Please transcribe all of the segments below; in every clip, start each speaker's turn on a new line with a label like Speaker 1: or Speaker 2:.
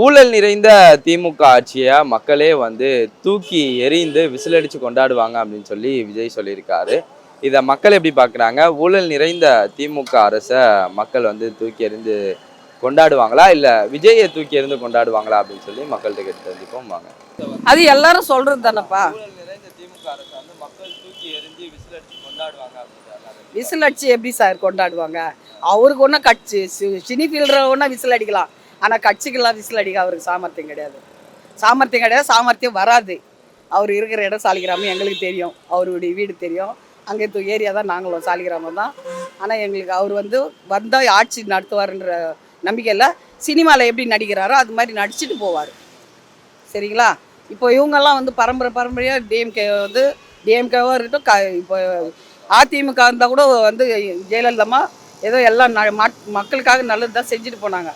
Speaker 1: ஊழல் நிறைந்த திமுக ஆட்சியை மக்களே வந்து தூக்கி எறிந்து விசிலடிச்சு கொண்டாடுவாங்க அப்படின்னு சொல்லி விஜய் சொல்லியிருக்காரு. இதை மக்கள் எப்படி பார்க்குறாங்க? ஊழல் நிறைந்த திமுக அரசை மக்கள் வந்து தூக்கி எறிந்து கொண்டாடுவாங்களா, இல்லை விஜயை தூக்கி எறிந்து கொண்டாடுவாங்களா அப்படின்னு சொல்லி மக்கள்கிட்ட கேட்டு தெரிஞ்சுப்போம் வாங்க.
Speaker 2: அது எல்லாரும் சொல்றது தானப்பா.
Speaker 1: ஊழல் நிறைந்த திமுக அரசை வந்து மக்கள் தூக்கி எறிஞ்சு விசிலடிச்சு கொண்டாடுவாங்க அப்படின்றாங்க.
Speaker 2: விசில் அடிச்சு எப்படி சார் கொண்டாடுவாங்க? அவருக்கு ஒன்றா கட்சி சினி ஃபீல்டரை ஒன்றா விசில் அடிக்கலாம். ஆனால் கட்சிக்கெல்லாம் விசில் அடிக்க அவருக்கு சாமர்த்தியம் கிடையாது. சாமர்த்தியம் வராது. அவர் இருக்கிற இடம் சாலிகிராமம் எங்களுக்கு தெரியும். அவருடைய வீடு தெரியும். அங்கே ஏரியா தான் நாங்களும் சாலிகிராமம் தான். ஆனால் எங்களுக்கு அவர் வந்தால் ஆட்சி நடத்துவார்ன்ற நம்பிக்கையில் சினிமாவில் எப்படி நடிக்கிறாரோ அது மாதிரி நடிச்சுட்டு போவார். சரிங்களா? இப்போ இவங்கெல்லாம் பரம்பரையாக டிஎம்கேவாக இருக்கட்டும், இப்போ அதிமுக இருந்தால் கூட ஜெயலலிதா ஏதோ எல்லாம் மக்களுக்காக நல்லது தான் செஞ்சுட்டு போனாங்க.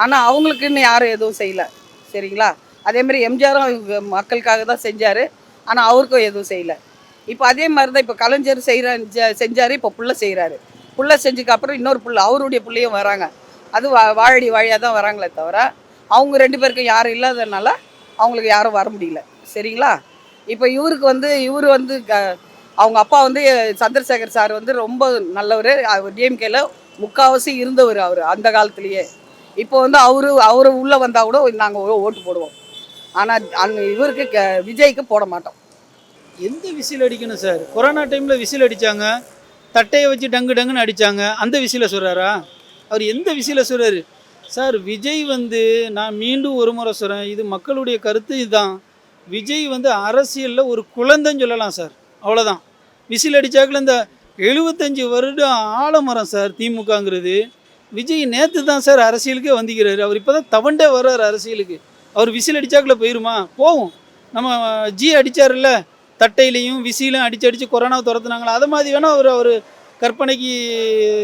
Speaker 2: ஆனால் அவங்களுக்குன்னு யாரும் எதுவும் செய்யலை. சரிங்களா? அதேமாதிரி எம்ஜிஆரும் மக்களுக்காக தான் செஞ்சார். ஆனால் அவருக்கும் எதுவும் செய்யலை. இப்போ அதே மாதிரி தான் இப்போ கலைஞர் செஞ்சார். இப்போ புள்ள செய்கிறாரு. புள்ள செஞ்சதுக்கப்புறம் இன்னொரு புள்ள அவருடைய பிள்ளையும் வராங்க. அது வாழடி வழியாக தான் வராங்களே தவிர அவங்க 2 பேருக்கும் யாரும் இல்லாததுனால அவங்களுக்கு யாரும் வர முடியல. சரிங்களா? இப்போ இவர் அவங்க அப்பா சந்திரசேகர் சார் ரொம்ப நல்லவர். டிஎம்கேல முக்கால்வாசி இருந்தவர் அவர் அந்த காலத்துலேயே. இப்போ அவரு உள்ளே வந்தால் கூட நாங்கள் ஓட்டு போடுவோம். ஆனால் இவருக்கு விஜய்க்கு போட மாட்டோம்.
Speaker 3: எந்த விசில் அடிக்கணும் சார்? கொரோனா டைமில் விசில் அடித்தாங்க, தட்டையை வச்சு டங்கு டங்குன்னு அடித்தாங்க. அந்த விசிலை சொல்கிறாரா? அவர் எந்த விசிலை சொல்கிறாரு சார்? விஜய் நான் மீண்டும் ஒரு முறை சொல்கிறேன், இது மக்களுடைய கருத்து இதுதான். விஜய் அரசியலில் ஒரு குழந்தைன்னு சொல்லலாம் சார். அவ்வளோதான். விசில் அடித்தாக்கில் இந்த 75 வருடம் ஆலமரம் சார் திமுகங்கிறது. விஜய் நேற்று தான் சார் அரசியலுக்கே வந்திக்கிறாரு. அவர் இப்போ தான் தவண்டே வர்றாரு அரசியலுக்கு. அவர் விசில் அடித்தாக்கில் போயிருமா? போகும். நம்ம அடித்தார்ல, தட்டையிலையும் விசிலையும் அடித்து கொரோனாவை துரத்துனாங்களா, அதை மாதிரி வேணால் அவர் கற்பனைக்கு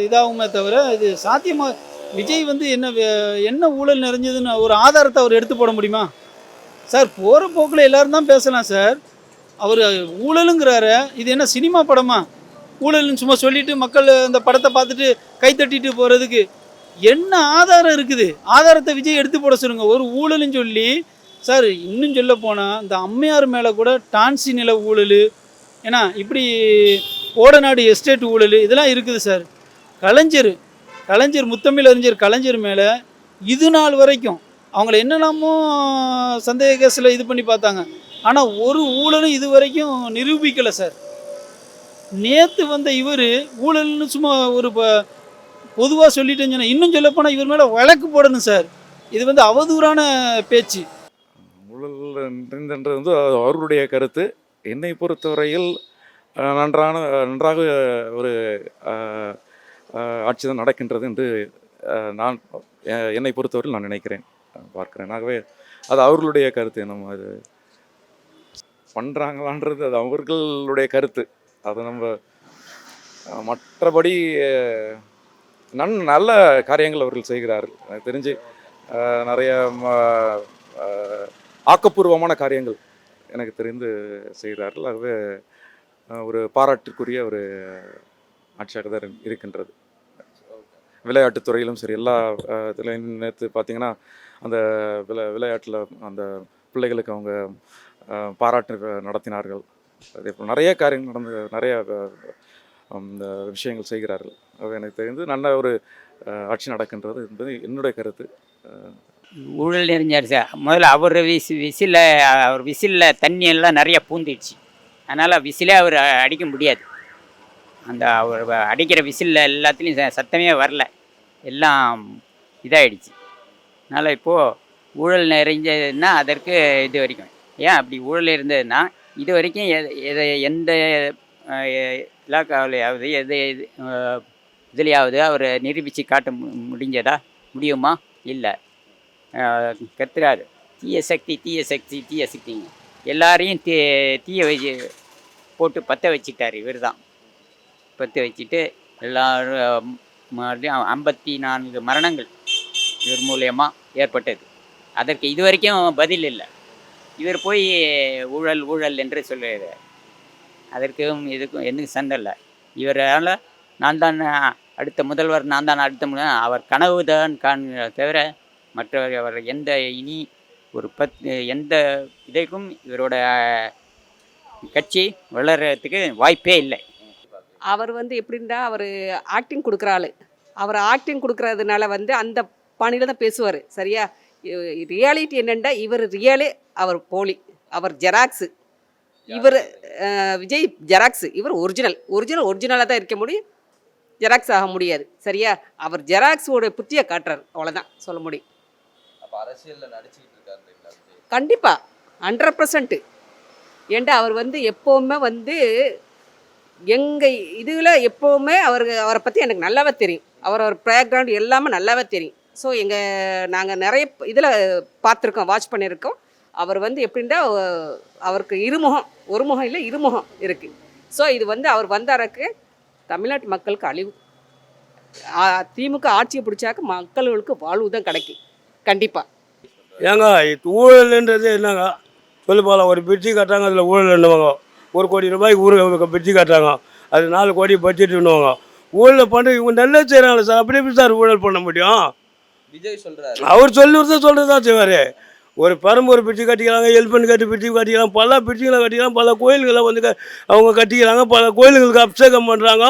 Speaker 3: இதாகுமே தவிர இது சாத்தியமாக விஜய் என்ன ஊழல் நிறைஞ்சதுன்னு ஒரு ஆதாரத்தை அவர் எடுத்து போட முடியுமா சார்? போகிற போக்கில் எல்லோரும் தான் பேசலாம் சார். அவர் ஊழலுங்கிறாரு. இது என்ன சினிமா படமா? ஊழல்னு சும்மா சொல்லிவிட்டு மக்கள் அந்த படத்தை பார்த்துட்டு கைத்தட்டிட்டு போகிறதுக்கு என்ன ஆதாரம் இருக்குது? ஆதாரத்தை விஜய் எடுத்து போட சொல்லுங்கள். ஒரு ஊழல்னு சொல்லி சார், இன்னும் சொல்ல போனால் இந்த அம்மையார் மேலே கூட டான்சி நில ஊழல், ஏன்னா இப்படி ஓடநாடு எஸ்டேட் ஊழல் இதெல்லாம் இருக்குது சார். கலைஞர் முத்தமிழ் அறிஞர் கலைஞர் மேலே இது நாள் வரைக்கும் அவங்கள என்னெல்லாமோ சந்தேக கேஸில் இது பண்ணி பார்த்தாங்க. ஆனால் ஒரு ஊழலும் இது வரைக்கும் நிரூபிக்கலை சார். நேற்று இவர் ஊழல்னு சும்மா ஒரு பொதுவாக சொல்லிட்டேன்னு சொன்னால், இன்னும் சொல்லப்போனால் இவர் மேலே வழக்கு போடணும் சார். இது அவதூறான பேச்சு.
Speaker 4: ஊழல் நிறைந்தன்றது அவருடைய கருத்து. என்னை பொறுத்தவரையில் நன்றாக ஒரு ஆட்சி தான் நடக்கின்றது என்று நான் என்னை பொறுத்தவரையில் நான் நினைக்கிறேன், பார்க்குறேன். ஆகவே அது அவர்களுடைய கருத்து. நம்ம அது பண்ணுறாங்களான்றது அது அவர்களுடைய கருத்து. அது நம்ம மற்றபடி நல்ல காரியங்கள் அவர்கள் செய்கிறார்கள். எனக்கு தெரிஞ்சு நிறைய ஆக்கப்பூர்வமான காரியங்கள் எனக்கு தெரிந்து செய்கிறார்கள். ஆகவே ஒரு பாராட்டுக்குரிய ஒரு ஆட்சியாக தான் இருக்கின்றது. விளையாட்டுத்துறையிலும் சரி, எல்லா இதுலையும் நேற்று பார்த்திங்கன்னா அந்த விளையாட்டில் அந்த பிள்ளைகளுக்கு அவங்க பாராட்டு நடத்தினார்கள். அதே போல் நிறைய காரியங்கள் நிறைய இந்த விஷயங்கள் செய்கிறார்கள். எனக்கு தெரிந்து நல்ல ஒரு ஆட்சி நடக்கின்றது என்பது என்னுடைய கருத்து.
Speaker 5: ஊழல் நிறைஞ்சார் சார். முதல்ல அவர் விசிலில் தண்ணி எல்லாம் நிறையா பூந்துடுச்சு. அதனால் விசிலே அவர் அடிக்க முடியாது. அந்த அவர் அடிக்கிற விசிலில் எல்லாத்துலேயும் சத்தமே வரல, எல்லாம் இதாகிடுச்சு. அதனால் இப்போது ஊழல் நிறைஞ்சதுன்னா அதற்கு இது வரைக்கும் ஏன் அப்படி ஊழல் இருந்ததுன்னா இது வரைக்கும் எந்த இலாக்காவிலையாவது இதுலையாவது அவர் நிரூபித்து காட்ட முடியுமா? இல்லை. கத்துறாரு தீய சக்தி எல்லாரையும் தீய வச்சு போட்டு பற்ற வச்சுட்டார். இவர் தான் பற்ற வச்சுட்டு எல்லோரும் மறுபடியும் 54 மரணங்கள் இவர் மூலியமாக ஏற்பட்டது. அதற்கு இது வரைக்கும் பதில் இல்லை. இவர் போய் ஊழல் என்று சொல்லுறாரு. அதற்கும் இதுக்கும் எதுவும் சண்டை இல்லை. இவரால் நான் தான் அடுத்த முதல்வர், அவர் கனவு தான் காண்கிற தவிர அவர் எந்த இனி ஒரு எந்த இதைக்கும் இவரோட கட்சி வளர்கிறதுக்கு வாய்ப்பே இல்லை.
Speaker 6: அவர் வந்து எப்படின்னா அவர் ஆக்டிங் கொடுக்குற ஆள். அவர் ஆக்டிங் கொடுக்குறதுனால வந்து அந்த பாணியில் தான் பேசுவார். சரியா? ரியாலிட்டி என்னென்னா இவர் ரியலே, அவர் போலி, அவர் ஜெராக்ஸு. இவர் விஜய் ஜெராக்ஸு, இவர் ஒரிஜினலாக தான் இருக்க முடியும், ஜெராக்ஸ் ஆக முடியாது. சரியா? அவர் ஜெராக்ஸோட புத்தியை காட்டுறாரு, அவ்வளோதான் சொல்ல முடியும். கண்டிப்பாக 100%. ஏன்டா அவர் வந்து எப்போவுமே வந்து எங்கள் இதில் எப்போவுமே அவரை பற்றி எனக்கு நல்லாவே தெரியும். அவரோட பேக்ரவுண்ட் எல்லாமே நல்லாவே தெரியும். ஸோ நாங்கள் நிறைய இதில் பார்த்துருக்கோம், வாட்ச் பண்ணியிருக்கோம். அவர் வந்து எப்படின்னா அவருக்கு ஒரு முகம் இல்லை, இருமுகம் இருக்குது. ஸோ இது வந்து அவர் வந்தாருக்கு தமிழ்நாட்டு மக்களுக்கு அழிவு. திமுக ஆட்சியை பிடிச்சாக்க மக்களுக்கு வாழ்வு தான் கிடைக்கும் கண்டிப்பாக.
Speaker 7: ஏங்க ஊழல்ன்றது என்னங்க சொல்லி போகலாம். ஒரு பிரிட்ஜி கட்டுறாங்க, அதில் ஊழல் என்னவாங்க. 1 கோடி ரூபாய்க்கு ஊருக்கு பிரிட்ஜி கட்டுறாங்க, அது 4 கோடி பட்ஜெட்டுன்னுவாங்க. ஊழல் பண்ண இவங்க நல்லா செய்கிறாங்களே சார், அப்படி எப்படி சார் ஊழல் பண்ண முடியும்?
Speaker 1: விஜய் சொல்றாரு,
Speaker 7: அவர் சொல்லுறதான் செய்வார். ஒரு பெரம்பூர் பிரிட்ஜி கட்டிக்கிறாங்க, எல்பன் கட்டி பிரிட்ஜி கட்டிக்கலாம், பல பிரிட்ஜிகளை கட்டிக்கலாம், பல கோயில்களை வந்து அவங்க கட்டிக்கிறாங்க, பல கோயில்களுக்கு அபிஷேகம் பண்ணுறாங்க,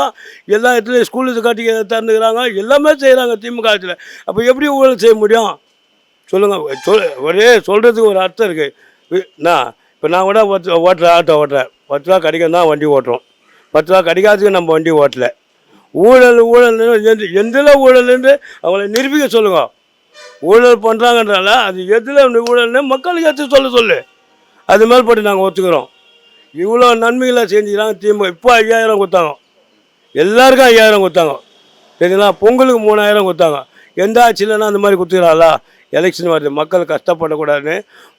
Speaker 7: எல்லா இடத்துலையும் ஸ்கூலுக்கு கட்டி திறந்துக்கிறாங்க, எல்லாமே செய்கிறாங்க திமுக ஆட்சியில். அப்போ எப்படி ஊழல் செய்ய முடியும் சொல்லுங்கள்? ஒரே சொல்கிறதுக்கு ஒரு அர்த்தம் இருக்குது. இப்போ நான் கூட ஓட்டுறேன், ஆட்டோ ஓட்டுறேன், 10 ரூபா கிடைக்கும் தான் வண்டி ஓட்டுறோம். 10 ரூபா கிடைக்காதுக்கு நம்ம வண்டி ஓட்டலை. ஊழல் எந்தில் ஊழல்னு அவங்கள நிரூபிக்க சொல்லுங்க. ஊழல் பண்ணுறாங்கன்றால அது எதில் ஊழல்னு மக்களுக்கு எடுத்து சொல்லு. அது மேல்பட்டு நாங்கள் ஒத்துக்கிறோம். இவ்வளோ நன்மைகளை செஞ்சுக்கிறாங்க திமுக. இப்போ 5000 கொடுத்தாங்க, எல்லாருக்கும் 5000 கொடுத்தாங்க. சரிங்களா? பொங்கலுக்கு 3000 கொடுத்தாங்க. எந்த ஆட்சியிலன்னா அந்த மாதிரி கொடுத்துக்கிறாங்களா? எலெக்ஷன் வருது, மக்கள் கஷ்டப்படக்கூடாதுன்னு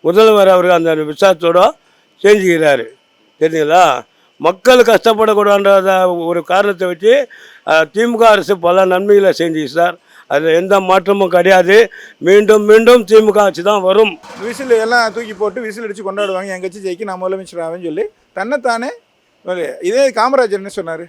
Speaker 7: முதல்வர் அவர் அந்த விசாரத்தோடு செஞ்சுக்கிறாரு. தெரியுங்களா? மக்கள் கஷ்டப்படக்கூடாதுன்ற ஒரு காரணத்தை வச்சு திமுக அரசு பல நன்மைகளை செஞ்சுச்சு சார். அதில் எந்த மாற்றமும் கிடையாது. மீண்டும் மீண்டும் திமுக ஆட்சி தான் வரும்.
Speaker 8: விசில் எல்லாம் தூக்கி போட்டு விசில் அடித்து கொண்டாடுவாங்க, என் கட்சி ஜெயிக்க நான் முதலமைச்சர் ஆவேன்னு சொல்லி தன்னைத்தானே. இதே காமராஜர் என்ன சொன்னார்?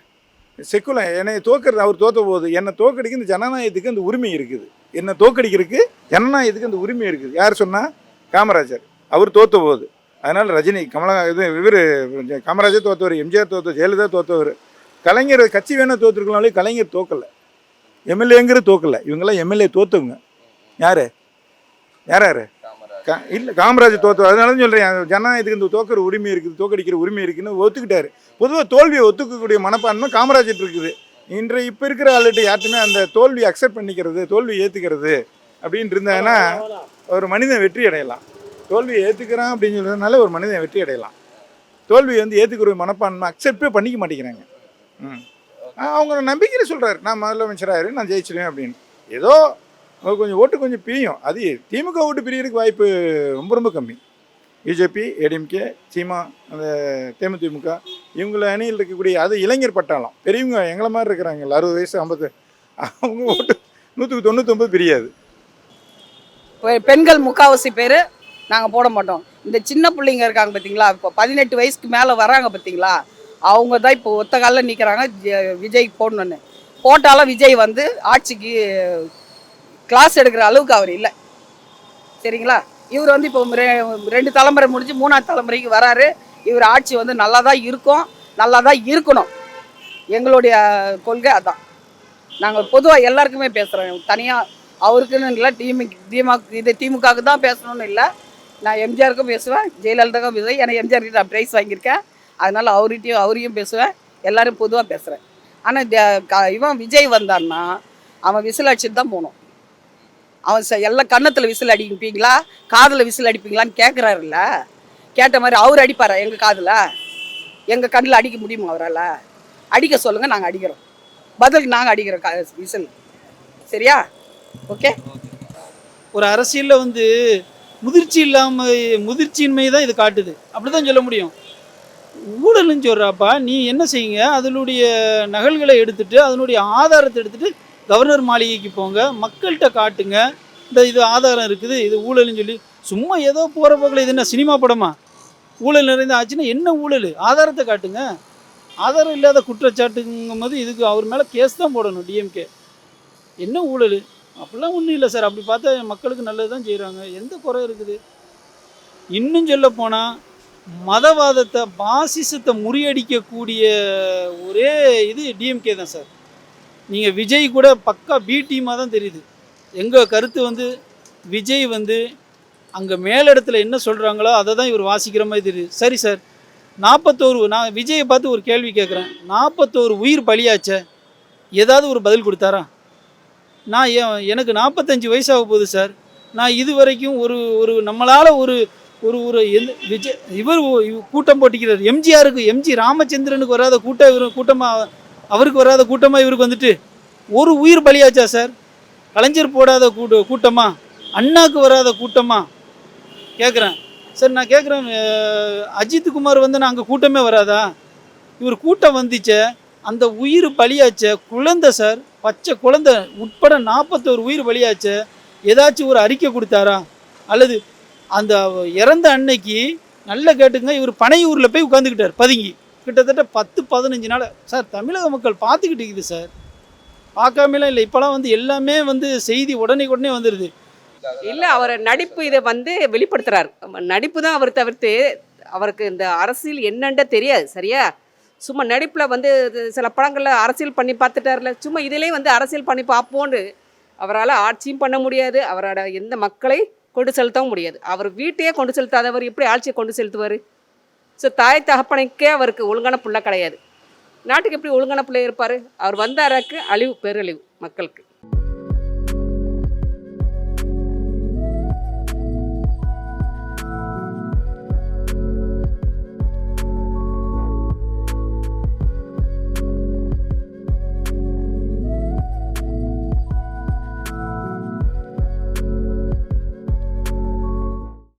Speaker 8: செக்குலம் என்னை தோக்கிறது, அவர் தோற்ற போகுது, என்னை தோக்கடிக்க இந்த ஜனநாயகத்துக்கு அந்த உரிமை இருக்குது, என்னை தோக்கடிக்கிறதுக்கு ஜனநாயகத்துக்கு அந்த உரிமை இருக்குது. யார் சொன்னால்? காமராஜர். அவர் தோற்ற போகுது. அதனால் ரஜினி, இவர் காமராஜர் தோற்றவர், எம்ஜிஆர் தோற்றவர், ஜெயலலிதா தோற்றவர், கலைஞர் கட்சி வேணால் தோற்றுருக்கனாலே கலைஞர் தோக்கலை, எம்எல்ஏங்கிறது தோக்கலை. இவங்கெல்லாம் எம்எல்ஏ தோற்றுங்க. யார் இல்லை, காமராஜர் தோற்றவர். அதனால தான் சொல்கிறேன், ஜனநாயகத்துக்கு இந்த தோக்கிற உரிமை இருக்குது, தோக்கடிக்கிற உரிமை இருக்குதுன்னு ஒத்துக்கிட்டாரு. பொதுவாக தோல்வியை ஒத்துக்கக்கூடிய மனப்பான்மை காமராஜர் இருக்குது. இப்போ இருக்கிற ஆளுகிட்ட யார்ட்டுமே அந்த தோல்வியை அக்செப்ட் பண்ணிக்கிறது, தோல்வியை ஏற்றுக்கிறது அப்படின்னு இருந்தாங்கன்னா ஒரு மனிதன் வெற்றி அடையலாம். தோல்வியை ஏற்றுக்கிறான் அப்படின்னு சொல்கிறதுனால ஒரு மனிதன் வெற்றி அடையலாம். தோல்வியை வந்து ஏற்றுக்கிற மனப்பான்மை அக்செப்டே பண்ணிக்க மாட்டேங்கிறாங்க. அவங்க நம்பிக்கையில் சொல்கிறாரு, நான் முதலமைச்சராக நான் ஜெயிச்சிடுவேன் அப்படின்னு. ஏதோ கொஞ்சம் ஓட்டு கொஞ்சம் பிரியும். அது திமுக ஓட்டு பிரியறதுக்கு வாய்ப்பு ரொம்ப ரொம்ப கம்மி. பிஜேபி, ஏடிஎம்கே, சீமா, அந்த தேமுதிமுக இவங்கள அணியில் இருக்கக்கூடிய அது இளைஞர் பட்டாளம், பெரியவங்க எங்களை மாதிரி இருக்கிறாங்க, 60 வயசு 50, அவங்க ஓட்டு 199 பிரியாது.
Speaker 2: பெண்கள் முக்கால்வாசி பேர் நாங்கள் போட மாட்டோம். இந்த சின்ன பிள்ளைங்க இருக்காங்க பார்த்தீங்களா, இப்போ 18 வயசுக்கு மேலே வராங்க பார்த்தீங்களா, அவங்க தான் இப்போ ஒத்த காலில் நிற்கிறாங்க விஜய் போடணுன்னு. போட்டாலும் விஜய் வந்து ஆட்சிக்கு கிளாஸ் எடுக்கிற அளவுக்கு அவர் இல்லை. சரிங்களா? இவர் வந்து இப்போ 2 தலைமுறை முடிஞ்சு 3ஆவது தலைமுறைக்கு வராரு. இவர் ஆட்சி வந்து நல்லா தான் இருக்கும், நல்லா தான் இருக்கணும். எங்களுடைய கொள்கை அதான். நாங்கள் பொதுவாக எல்லாருக்குமே பேசுகிறோம், தனியாக அவருக்குன்னு இல்லை, திமுகவுக்கு தான் பேசணும்னு இல்லை. நான் எம்ஜிஆருக்கும் பேசுவேன், ஜெயலலிதாவுக்கும் பேசுவேன். ஏன்னா எம்ஜிஆர்கிட்ட நான் ப்ரைஸ் வாங்கியிருக்கேன், அதனால் அவரையும் பேசுவேன், எல்லோரும் பொதுவாக பேசுகிறேன். ஆனால் இவன் விஜய் வந்தான்னா அவன் விசில் அடிச்சுட்டு தான் போகணும். அவன் எல்லாம் கன்னத்தில் விசில் அடிப்பீங்களா, காதில் விசில் அடிப்பீங்களான்னு கேட்குறாருல்ல. கேட்ட மாதிரி அவர் அடிப்பாரா? எங்கள் காதில், எங்கள் கண்ணில் அடிக்க முடியுமா அவரால்? அடிக்க சொல்லுங்கள், நாங்கள் அடிக்கிறோம். பதில் நாங்கள் அடிக்கிறோம் விசில். சரியா? ஓகே.
Speaker 3: ஒரு அரசியலில் வந்து முதிர்ச்சியின்மை தான் இது காட்டுது, அப்படி தான் சொல்ல முடியும். ஊழல்னு சொல்கிறாப்பா, நீ என்ன செய்யுங்க, அதனுடைய நகல்களை எடுத்துகிட்டு அதனுடைய ஆதாரத்தை எடுத்துகிட்டு கவர்னர் மாளிகைக்கு போங்க, மக்கள்கிட்ட காட்டுங்க, இது ஆதாரம் இருக்குது, இது ஊழல்னு சொல்லி. சும்மா ஏதோ போகிற போக்கில் இது என்ன சினிமா படமா? ஊழல் நிறைந்த ஆச்சுன்னா என்ன ஊழல்? ஆதாரத்தை காட்டுங்க. ஆதாரம் இல்லாத குற்றச்சாட்டுங்கும் போது இதுக்கு அவர் மேலே கேஸ் தான் போடணும் டிஎம்கே. என்ன ஊழல்? அப்படிலாம் ஒன்றும் இல்லை சார். அப்படி பார்த்தா மக்களுக்கு நல்லது தான் செய்கிறாங்க. எந்த குறை இருக்குது? இன்னும் சொல்ல போனால் மதவாதத்தை பாசிசத்தை முறியடிக்கக்கூடிய ஒரே இது டிஎம்கே தான் சார். நீங்கள் விஜய் கூட பக்கா பி டீமாக தான் தெரியுது. எங்கள் கருத்து வந்து விஜய் வந்து அங்கே மேலிடத்துல என்ன சொல்கிறாங்களோ அதை தான் இவர் வாசிக்கிற மாதிரி தெரியுது. சரி சார், 41 நான் விஜயை பார்த்து ஒரு கேள்வி கேட்குறேன். 41 உயிர் பலியாச்சே, ஏதாவது ஒரு பதில் கொடுத்தாரா? நான் எனக்கு 45 வயசாக போகுது சார். நான் இது வரைக்கும் ஒரு ஒரு நம்மளால் ஒரு ஒரு ஒரு விஜய் இவர் கூட்டம் போட்டிக்கிறார். எம்ஜி ராமச்சந்திரனுக்கு வராத கூட்டம் இவர் கூட்டமாக, அவருக்கு வராத கூட்டமாக இவருக்கு வந்துட்டு ஒரு உயிர் பலியாச்சா சார்? கலைஞர் போடாத கூட்டமா? அண்ணாக்கு வராத கூட்டமா கேட்குறேன் சார். நான் கேட்குறேன், அஜித் குமார் வந்து நான் அங்கே கூட்டமே வராதா? இவர் கூட்டம் வந்துச்சே, அந்த உயிர் பலியாச்ச குழந்தை சார், பச்சை குழந்தை உட்பட 41 உயிர் பலியாச்ச, ஏதாச்சும் ஒரு அறிக்கை கொடுத்தாரா? அல்லது அந்த இறந்த அன்னைக்கு நல்லா கேட்டுங்க, இவர் பனையூரில் போய் உட்காந்துக்கிட்டார் பதுங்கி, கிட்டத்தட்ட 10-15 நாள் சார். தமிழக மக்கள் பார்த்துக்கிட்டு இருக்குது சார், பார்க்காமலாம் இல்லை. இப்போலாம் வந்து எல்லாமே வந்து செய்தி உடனே வந்துடுது.
Speaker 6: இல்லை, அவர் நடிப்பு இதை வந்து வெளிப்படுத்துகிறார். நடிப்பு தான் அவர் தவிர்த்து அவருக்கு இந்த அரசியல் என்னன்ற தெரியாது சரியா. சும்மா நடிப்பில் வந்து சில படங்களில் அரசியல் பண்ணி பார்த்துட்டார்ல, சும்மா இதிலே வந்து அரசியல் பண்ணி பார்ப்போன்னு அவரால் ஆட்சியும் பண்ண முடியாது, அவரோட எந்த மக்களை கொண்டு செலுத்தவும் முடியாது. அவர் வீட்டையே கொண்டு செலுத்தாதவர் எப்படி ஆட்சியை கொண்டு செலுத்துவார்? ஸோ தாய் தகப்பனுக்கே அவருக்கு ஒழுங்கான பிள்ளை கிடையாது, நாட்டுக்கு எப்படி ஒழுங்கான பிள்ளை இருப்பார்? அவர் வந்தாராக்கு அழிவு, பேரழிவு மக்களுக்கு.